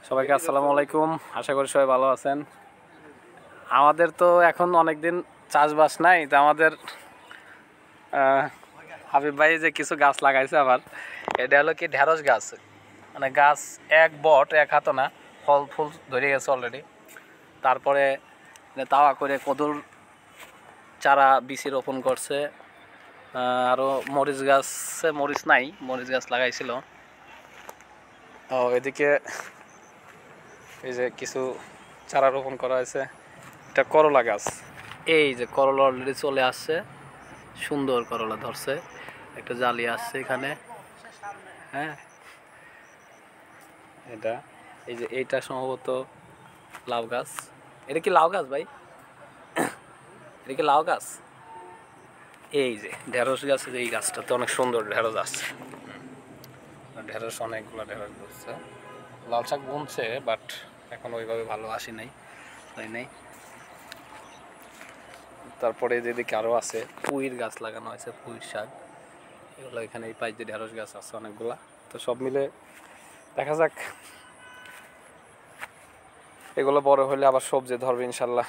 সবাইকে আসসালামু আলাইকুম। আশা করি সবাই ভালো আছেন। আমাদের তো এখন অনেক দিন চাষবাস নাই, তো আমাদের হাবিব ভাই যে কিছু গাছ লাগাইছে আবার, এটা হলো কি ঢেঁড়স গাছ। মানে গাছ এক বট এক হাত না, ফল ফুল ধরে গেছে অলরেডি। তারপরে তাওয়া করে কদুর চারা বিচি রোপণ করছে। আরও মরিচ গাছে মরিচ নাই, মরিচ গাছ লাগাইছিল। ও এদিকে এই যে কিছু চারা রোপণ করা হয়েছে। এটা করলা গাছ। এই যে করলা অলরেডি চলে আসছে, সুন্দর করলা ধরছে, একটা জালি আসছে এখানে। হ্যাঁ, এটা এই যে এইটা সম্ভবত লাউ গাছ। এটা কি লাউ গাছ ভাই? এটা কি লাউ গাছ? এই যে ঢেঁড়স গাছ, এই গাছটাতে অনেক সুন্দর ঢেঁড়স আসছে। ঢেঁড়স অনেকগুলো ঢেঁড়স ধরছে। লাল শাক বুনছে, বাট এখন ওইভাবে ভালো আসি নাই, তাই নাই। তারপরে যেদিকে আরও আছে পুঁইর গাছ লাগানো হয়েছে, পুঁইর শাক, এগুলো এখানে এই পাশ দিয়ে ঢেঁড়স গাছ আছে অনেকগুলা। তো সব মিলে দেখা যাক, এগুলো বড় হলে আবার সবজি ধরবে ইনশাল্লাহ।